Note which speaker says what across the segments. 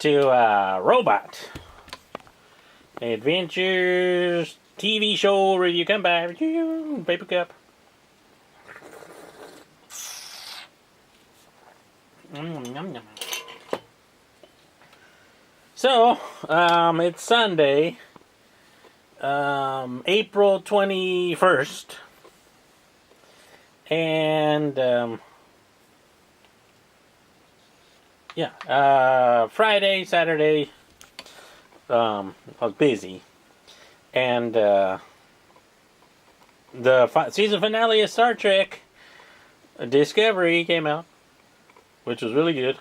Speaker 1: to Robot Adventures TV show review. Come by. Paper cup. So, it's Sunday, April 21st, and, Friday, Saturday, I was busy, and, the season finale of Star Trek Discovery came out, which was really good.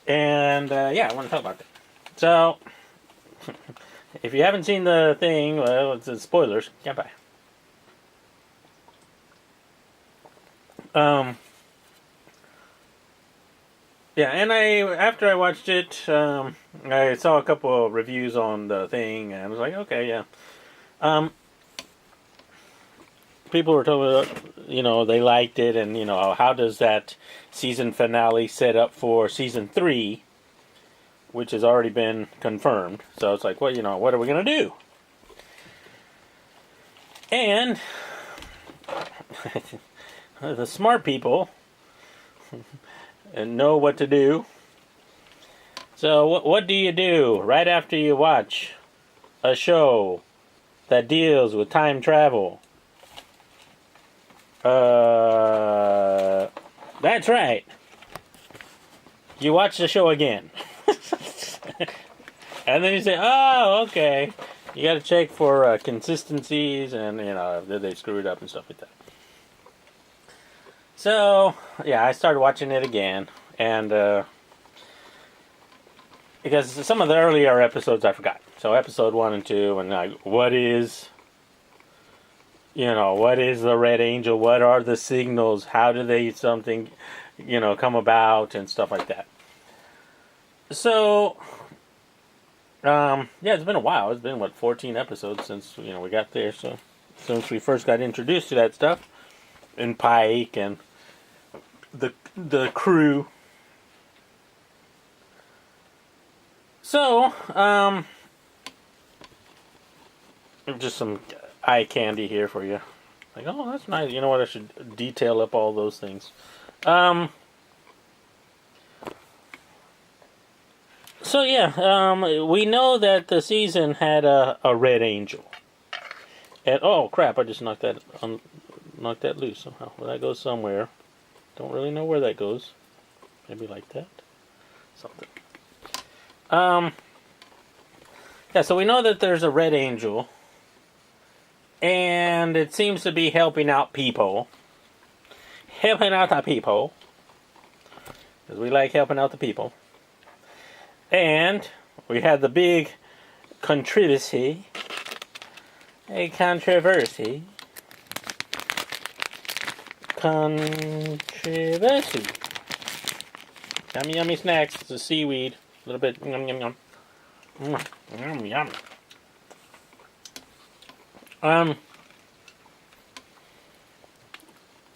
Speaker 1: And, I want to talk about that. So, if you haven't seen the thing, well, it's spoilers. Can't buy. And after I watched it, I saw a couple of reviews on the thing, and I was like, okay, yeah. People were told, they liked it, and, how does that season finale set up for season 3, which has already been confirmed. So it's like, well, what are we going to do? And the smart people know what to do. So what do you do right after you watch a show that deals with time travel? That's right. You watch the show again. And then you say, oh, okay. You got to check for consistencies and, did they screw it up and stuff like that. So, I started watching it again. And, because some of the earlier episodes I forgot. So, episode 1 and 2, and what is the Red Angel? What are the signals? How do they come about and stuff like that. So, it's been a while. It's been, 14 episodes since, we got there. So, since we first got introduced to that stuff. And Pike and the crew. So, just some eye candy here for you. Like, oh, that's nice. You know what? I should detail up all those things. We know that the season had a Red Angel. And oh crap! I just knocked that loose somehow. Well, that goes somewhere. Don't really know where that goes. Maybe like that. Something. So we know that there's a Red Angel. And it seems to be helping out people. Helping out the people. Because we like helping out the people. And we had the big controversy. A controversy. Controversy. Yummy, yummy snacks. It's a seaweed. A little bit. Yum, yum, yum. Yum, yum.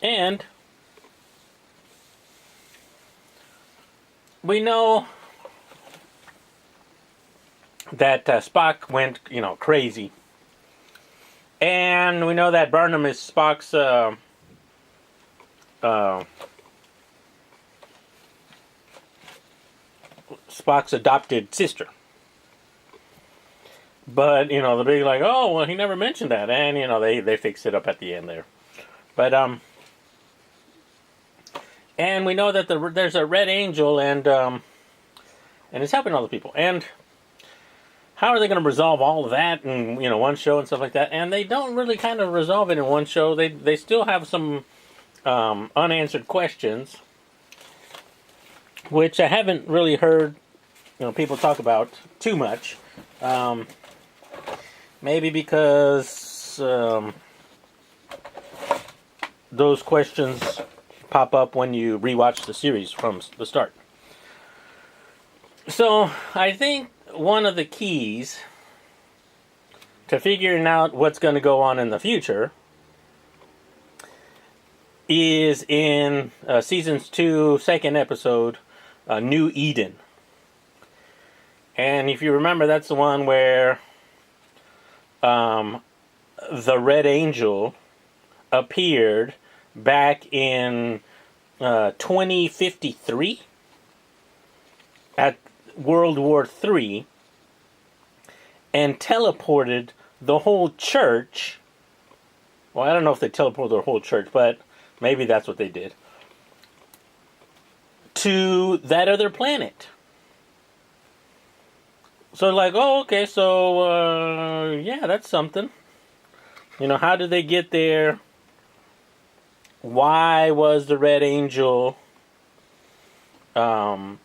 Speaker 1: And we know that Spock went, crazy. And we know that Burnham is Spock's adopted sister. But, the big oh, well, he never mentioned that. And, they fixed it up at the end there. But, and we know that there's a Red Angel and it's helping all the people. And how are they going to resolve all of that in, one show and stuff like that? And they don't really kind of resolve it in one show. They still have some unanswered questions, which I haven't really heard, people talk about too much. Maybe because those questions pop up when you rewatch the series from the start. So, I think one of the keys to figuring out what's going to go on in the future is in season's 2, second episode, New Eden. And if you remember, that's the one where um, the Red Angel appeared back in 2053 at World War III and teleported the whole church. Well, I don't know if they teleported the whole church, but maybe that's what they did. To that other planet. So like, oh, okay, so yeah, that's something. How did they get there? Why was the Red Angel trying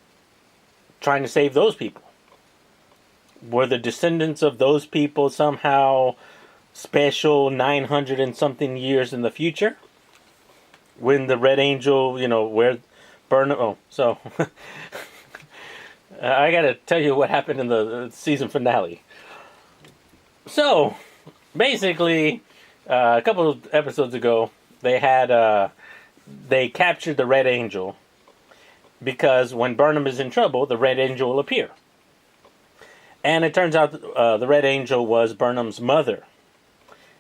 Speaker 1: to save those people? Were the descendants of those people somehow special 900 and something years in the future? When the Red Angel, where Burnham... Oh, so... I gotta tell you what happened in the season finale. So, basically, a couple of episodes ago, they captured the Red Angel because when Burnham is in trouble, the Red Angel will appear. And it turns out the Red Angel was Burnham's mother.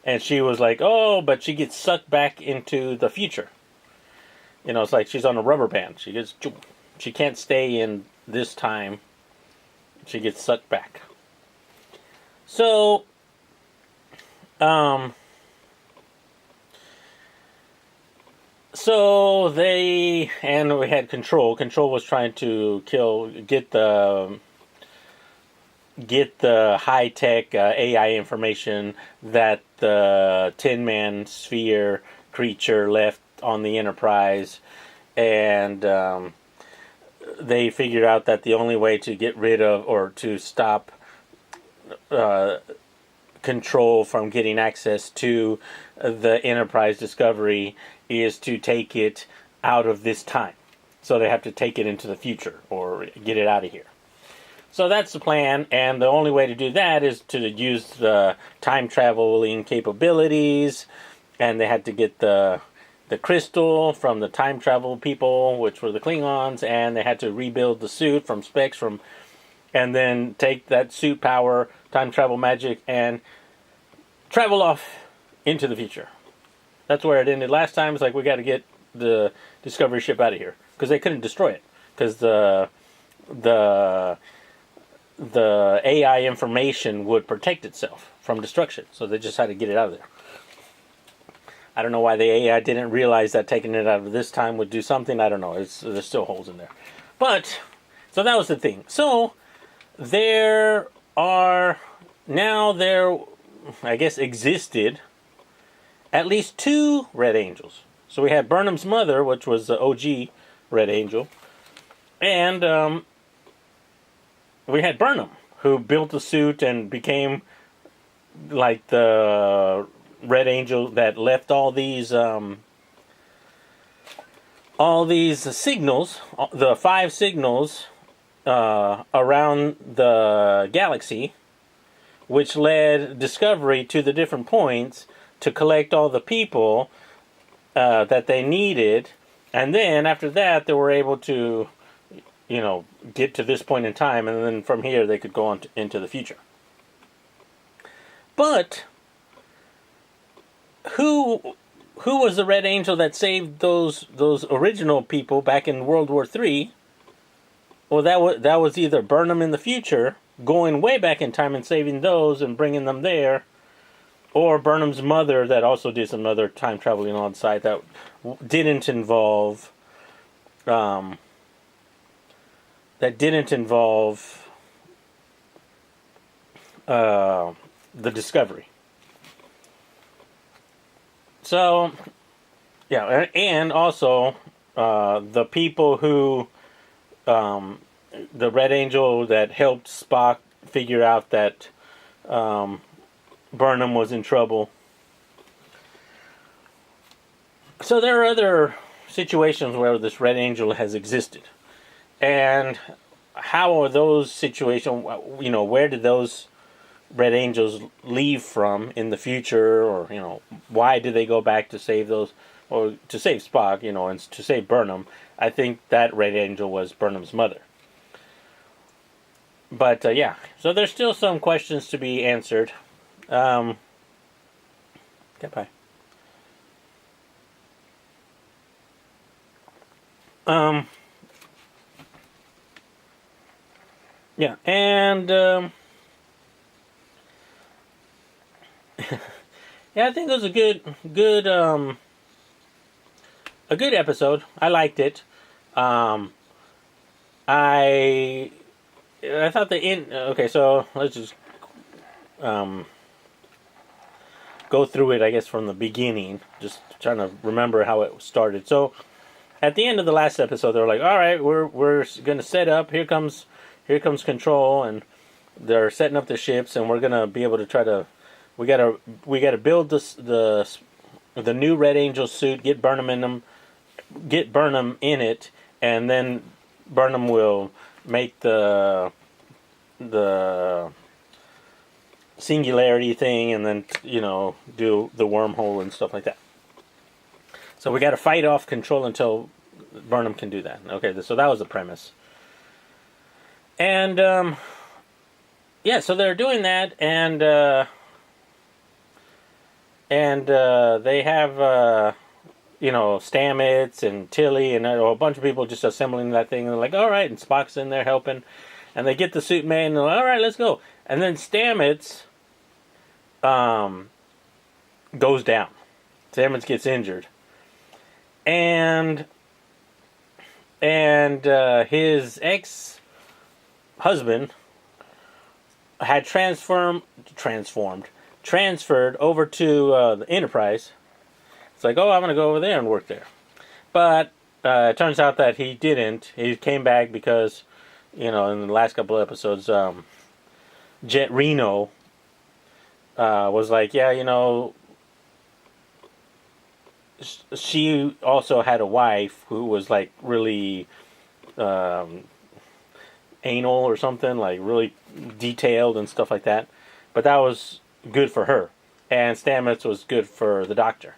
Speaker 1: And she was like, oh, but she gets sucked back into the future. It's like she's on a rubber band. She can't stay in this time. She gets sucked back. So, we had Control. Control was trying to get the high-tech AI information that the Tin Man sphere creature left on the Enterprise, and they figured out that the only way to get rid of or to stop Control from getting access to the Enterprise Discovery is to take it out of this time. So they have to take it into the future or get it out of here. So that's the plan, and the only way to do that is to use the time traveling capabilities, and they had to get the crystal from the time travel people, which were the Klingons, and they had to rebuild the suit from specs and then take that suit power, time travel magic, and travel off into the future. That's where it ended last time. It's like, we got to get the Discovery ship out of here because they couldn't destroy it because the AI information would protect itself from destruction. So they just had to get it out of there. I don't know why the AI didn't realize that taking it out of this time would do something. I don't know. There's still holes in there. But, so that was the thing. So, there, I guess, existed at least 2 Red Angels. So we had Burnham's mother, which was the OG Red Angel. And we had Burnham, who built the suit and became like the Red Angel that left all these signals, the 5 signals around the galaxy, which led Discovery to the different points to collect all the people that they needed, and then after that they were able to, get to this point in time, and then from here they could go on into the future. But who was the Red Angel that saved those original people back in World War III? Well, that was either Burnham in the future, going way back in time and saving those and bringing them there, or Burnham's mother that also did some other time traveling on site that didn't involve the Discovery. So, yeah, and also the people who, the Red Angel that helped Spock figure out that Burnham was in trouble. So there are other situations where this Red Angel has existed. And how are those situations, where did those Red Angels leave from in the future, or why did they go back to save those, or to save Spock, and to save Burnham? I think that Red Angel was Burnham's mother. But yeah, so there's still some questions to be answered. Goodbye. Yeah, and yeah, I think it was a good episode. I liked it. Um, I I thought the in okay, so let's just um, go through it. I guess from the beginning, just trying to remember how it started. So at the end of the last episode, they were like, "All right, we're going to set up. Here comes Control, and they're setting up the ships, and we're going to be able to try to we gotta build the new Red Angel suit, get Burnham in it, and then Burnham will make the singularity thing, and then do the wormhole and stuff like that. So we got to fight off Control until Burnham can do that. Okay, so that was the premise, and yeah, so they're doing that, and they have Stamets and Tilly and a bunch of people just assembling that thing. And they're like, all right, and Spock's in there helping. And they get the suit made, and they're like, all right, let's go. And then Stamets goes down. Stamets gets injured. And his ex-husband had transferred over to the Enterprise. It's like, oh, I'm going to go over there and work there. But it turns out that he didn't. He came back because, in the last couple of episodes, Jet Reno was like, yeah, she also had a wife who was like really anal or something, like really detailed and stuff like that. But that was good for her. And Stamets was good for the Doctor.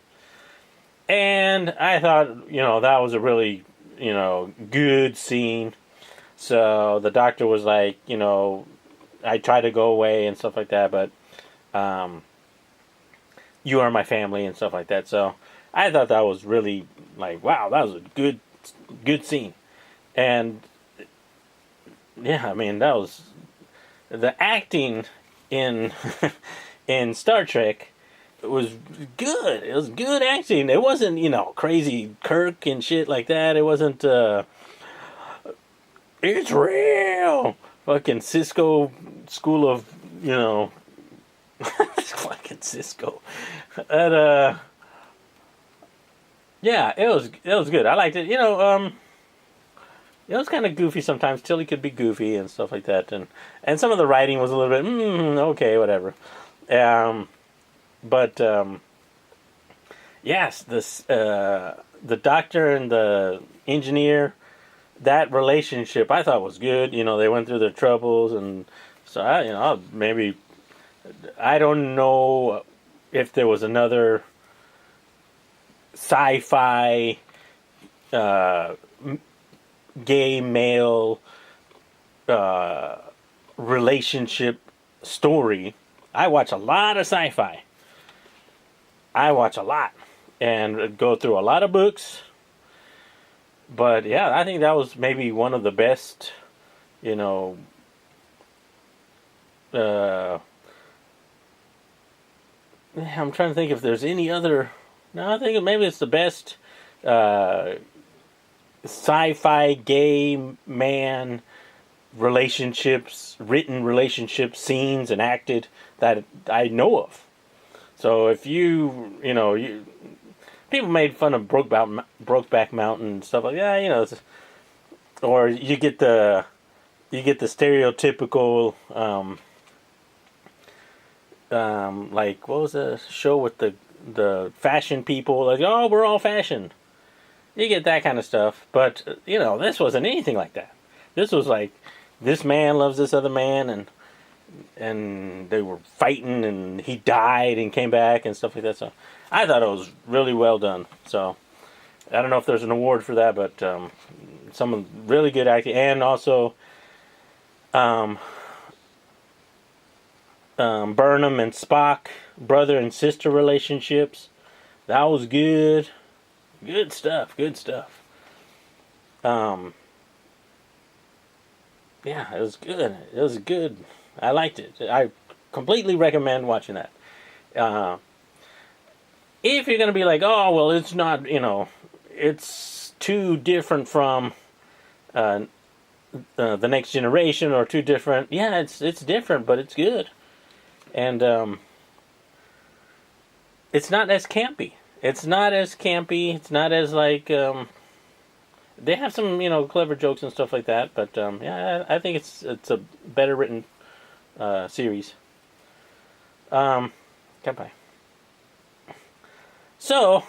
Speaker 1: And I thought, that was a really, good scene. So the Doctor was like, I tried to go away and stuff like that, but you are my family and stuff like that. So I thought that was really like, wow, that was a good scene. And yeah, I mean, that was the acting in in Star Trek. It was good. It was good acting. It wasn't, crazy Kirk and shit like that. It wasn't, it's real. Fucking Cisco School of, fucking Cisco. And, yeah, it was good. I liked it. It was kind of goofy sometimes. Tilly could be goofy and stuff like that. And some of the writing was a little bit, okay, whatever. But yes, the Doctor and the engineer, that relationship I thought was good. They went through their troubles, and so maybe I don't know if there was another sci-fi gay male relationship story. I watch a lot of sci-fi. I watch a lot and go through a lot of books. But yeah, I think that was maybe one of the best, I'm trying to think if there's any other. No, I think maybe it's the best sci-fi gay man written relationship scenes and acted that I know of. So if people made fun of Brokeback Mountain and stuff like that, or you get the stereotypical like what was the show with the fashion people, like, oh, we're all fashion. You get that kind of stuff, but this wasn't anything like that. This was like, this man loves this other man, and they were fighting, and he died and came back and stuff like that. So I thought it was really well done. So I don't know if there's an award for that, but some really good acting, and also Burnham and Spock, brother and sister relationships. That was good. Good stuff. Good stuff. Yeah, it was good. It was good. I liked it. I completely recommend watching that. If you're gonna be like, oh well, it's not, it's too different from the Next Generation, or too different. Yeah, it's different, but it's good, and it's not as campy. It's not as campy. It's not as like they have some clever jokes and stuff like that. But yeah, I think it's a better written series. Kanpai. So,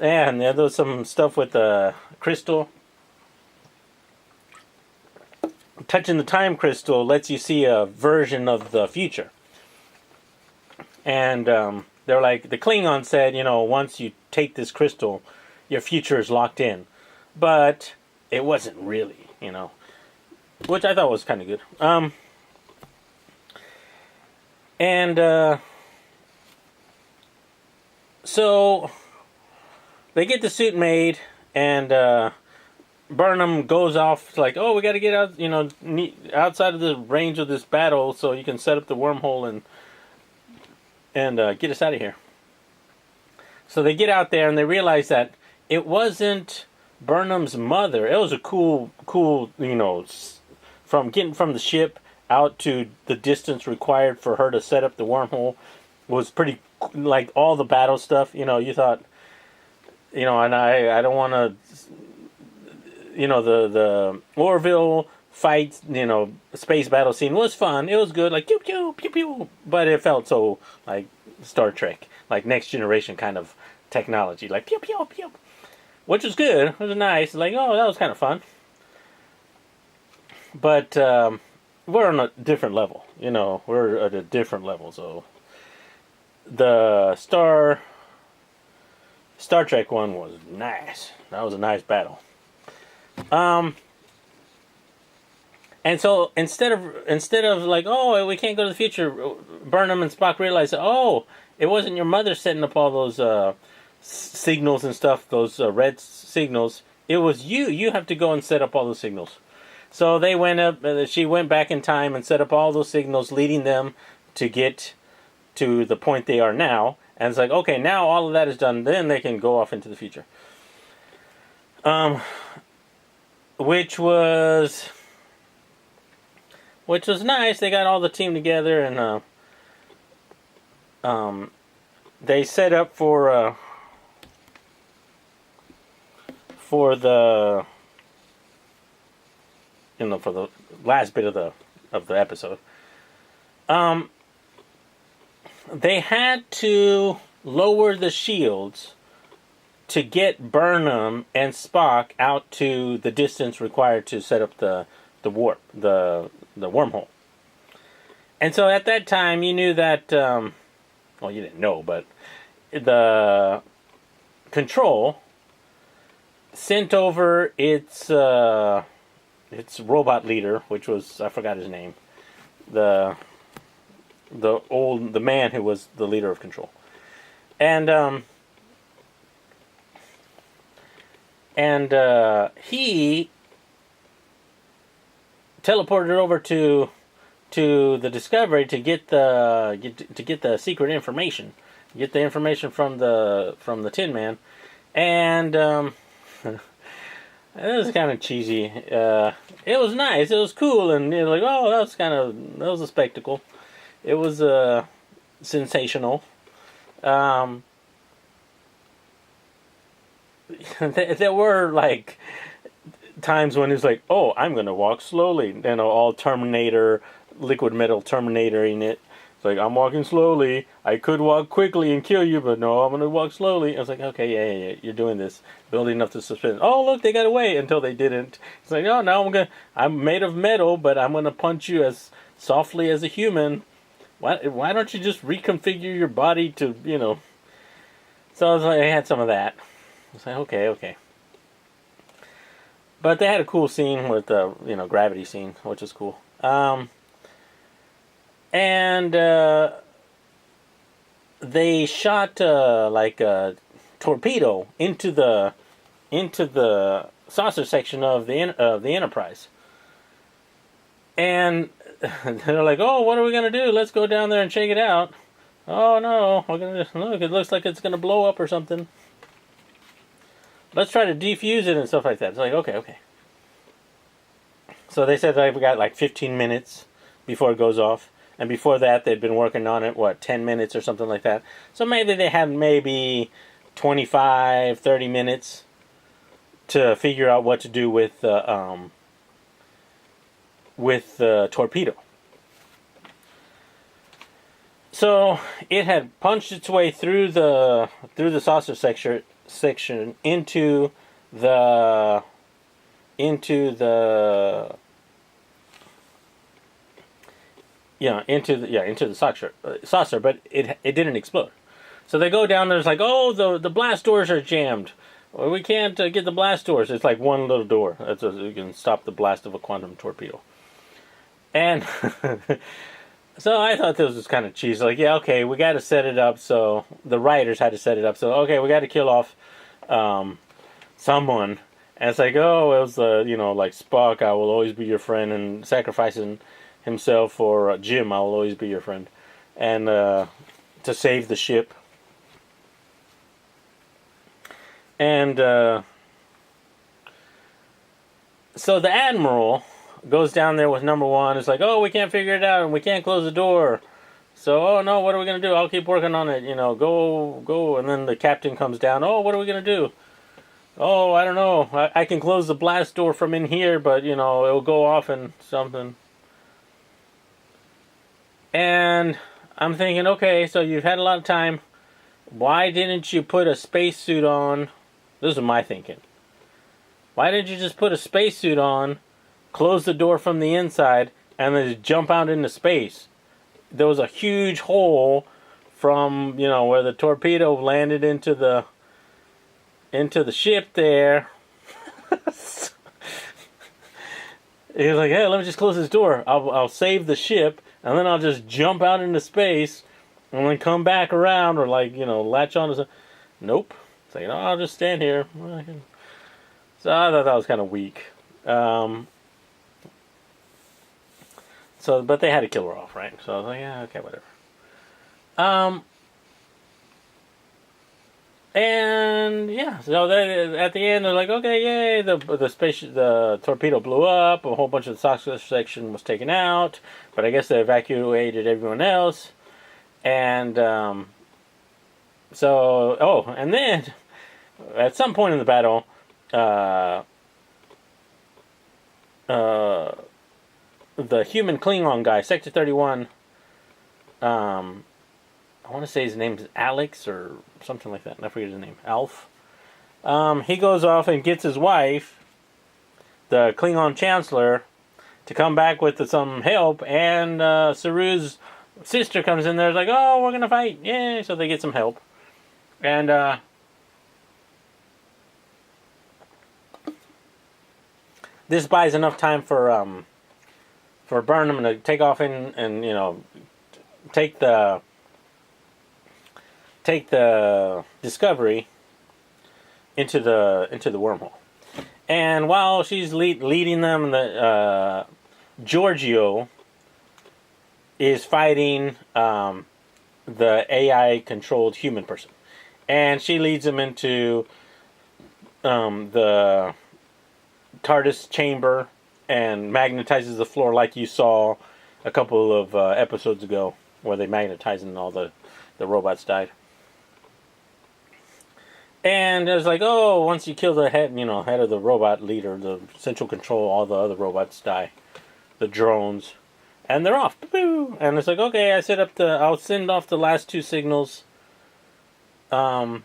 Speaker 1: and there was some stuff with Crystal. Touching the time crystal lets you see a version of the future. And they're like, the Klingon said, once you take this crystal, your future is locked in. But it wasn't really, which I thought was kind of good. So they get the suit made, and Burnham goes off like, oh, we got to get out, outside of the range of this battle so you can set up the wormhole and get us out of here. So they get out there and they realize that it wasn't Burnham's mother. It was a cool, from getting from the ship out to the distance required for her to set up the wormhole was pretty, like all the battle stuff, you thought, and I don't want to, the Orville fight, space battle scene was fun. It was good, like pew pew pew pew, but it felt so like Star Trek, like Next Generation kind of technology, like pew pew pew, which was good. It was nice. Like, oh, that was kind of fun. But we're on a different level, We're at a different level. So the Star Trek one was nice. That was a nice battle. And so instead of like, oh, we can't go to the future, Burnham and Spock realize, oh, it wasn't your mother setting up all those signals and stuff, those red signals. It was you. You have to go and set up all those signals. So they went up. She went back in time and set up all those signals, leading them to get to the point they are now. And it's like, okay, now all of that is done. Then they can go off into the future. Which was nice. They got all the team together, and they set up for the for the last bit of the episode. They had to lower the shields to get Burnham and Spock out to the distance required to set up the warp, the wormhole. And so at that time, you knew that, well, you didn't know, but the Control sent over its robot leader, which was, I forgot his name, the man who was the leader of Control, and he teleported over to the Discovery to get the secret information, get the information from the Tin Man, and it was kind of cheesy. It was nice. It was cool, and like, oh, that was a spectacle. It was sensational. There were like times when it's like, oh, I'm gonna walk slowly, all Terminator, liquid metal Terminator in it. It's like, I'm walking slowly. I could walk quickly and kill you, but no, I'm gonna walk slowly. I was like, okay, yeah, you're doing this, building up the suspense. Oh, look, they got away until they didn't. It's like, oh, now I'm made of metal, but I'm gonna punch you as softly as a human. Why don't you just reconfigure your body to, So I was like, I had some of that. I was like, okay. But they had a cool scene with the, gravity scene, which is cool. And they shot like a torpedo into the saucer section of the Enterprise. And they're like, "Oh, what are we gonna do? Let's go down there and check it out." "Oh no, we're gonna look. It looks like it's gonna blow up or something. Let's try to defuse it and stuff like that." It's like, okay. So they said we got like 15 minutes before it goes off, and before that they'd been working on it 10 minutes or something like that. So maybe they had 25, 30 minutes to figure out what to do with the torpedo. So it had punched its way through the saucer section into the saucer, but it didn't explode. So they go down there. It's like, "Oh, the blast doors are jammed. Well, we can't get the blast doors." It's like one little door. You can stop the blast of a quantum torpedo. And so I thought this was kind of cheesy. Like, yeah, okay, we got to set it up. So the writers had to set it up. So, okay, we got to kill off someone. And it's like, oh, it was like Spock, "I will always be your friend," and sacrificing himself for Jim, "I will always be your friend," and to save the ship. And so the Admiral goes down there with number one. It's like, "Oh, we can't figure it out, and we can't close the door. So, oh no, what are we gonna do? I'll keep working on it. Go." And then the captain comes down. "Oh, what are we gonna do?" "Oh, I don't know. I can close the blast door from in here, but it'll go off and something." And I'm thinking, okay, so you've had a lot of time. Why didn't you put a spacesuit on? This is my thinking. Why didn't you just put a spacesuit on, close the door from the inside, and then jump out into space? There was a huge hole from where the torpedo landed into the ship there. He was like, "Hey, let me just close this door. I'll save the ship, and then I'll just jump out into space, and then come back around, or latch on to something." Nope. So I'll just stand here. So I thought that was kind of weak. But they had to kill her off, right? So I was like, yeah, okay, whatever. And yeah, so at the end they're like, "Okay, yay! The torpedo blew up. A whole bunch of the saucer section was taken out, but I guess they evacuated everyone else." And and then at some point in the battle, the human Klingon guy, Sector 31, I want to say his name's Alex or something like that. I forget his name. Alf. He goes off and gets his wife, the Klingon Chancellor, to come back with some help. And Saru's sister comes in there. Is like, "Oh, we're gonna fight! Yay!" So they get some help. And this buys enough time for Burnham to take off and take the Discovery into the wormhole. And while she's leading them, Giorgio is fighting the AI-controlled human person, and she leads him into the TARDIS chamber and magnetizes the floor like you saw a couple of episodes ago, where they magnetized and all the robots died. And it was like, oh, once you kill the head of the robot leader, the central control, all the other robots die, the drones, and they're off. Boo! And it's like, okay, I'll send off the last two signals when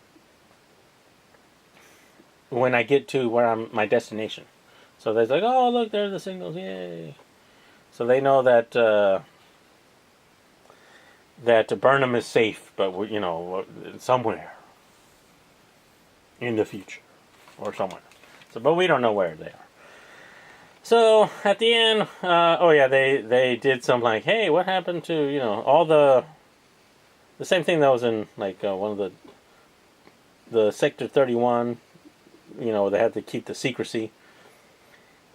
Speaker 1: I get to my destination. So they're like, oh, look, there's the signals, yay! So they know that Burnham is safe, but somewhere in the future or somewhere. So, but we don't know where they are. So at the end, oh yeah, they did some like, hey, what happened to all the same thing that was in like one of the Sector 31. They had to keep the secrecy.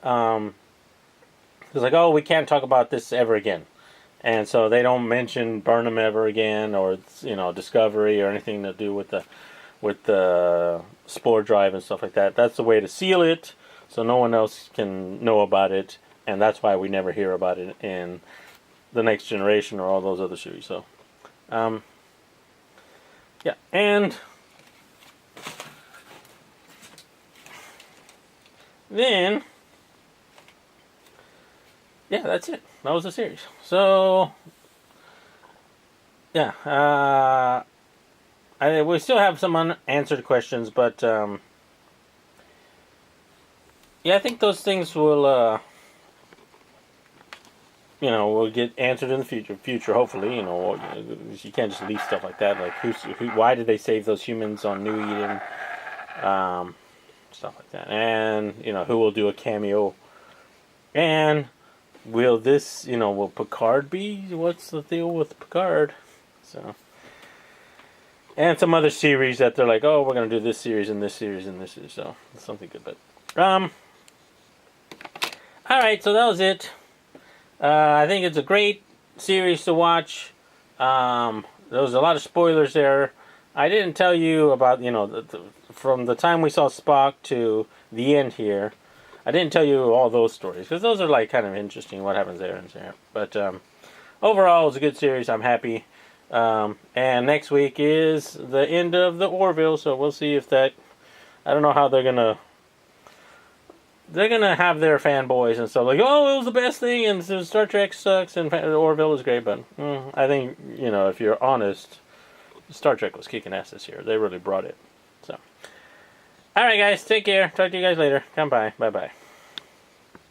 Speaker 1: It was like, oh, we can't talk about this ever again, and so they don't mention Burnham ever again, or Discovery, or anything to do with the spore drive and stuff like that. That's the way to seal it, so no one else can know about it, and that's why we never hear about it in the Next Generation or all those other series. So, yeah, and then yeah, that's it. That was the series. So yeah, we still have some unanswered questions, but yeah, I think those things will will get answered in the future, hopefully. You can't just leave stuff like that. Like why did they save those humans on New Eden? Stuff like that, and who will do a cameo, and will Picard be? What's the deal with Picard? So, and some other series that they're like, oh, we're gonna do this series and this series and this series. So it's something good, but all right. So that was it. I think it's a great series to watch. There was a lot of spoilers there. I didn't tell you about from the time we saw Spock to the end here. I didn't tell you all those stories because those are like kind of interesting. What happens there and there. But overall, it's a good series. I'm happy. And next week is the end of the Orville, so we'll see if that. I don't know how they're gonna have their fanboys and stuff like, oh, it was the best thing, and Star Trek sucks, and Orville is great. But I think if you're honest, Star Trek was kicking ass this year. They really brought it. So, all right, guys, take care. Talk to you guys later. Come by. Bye bye.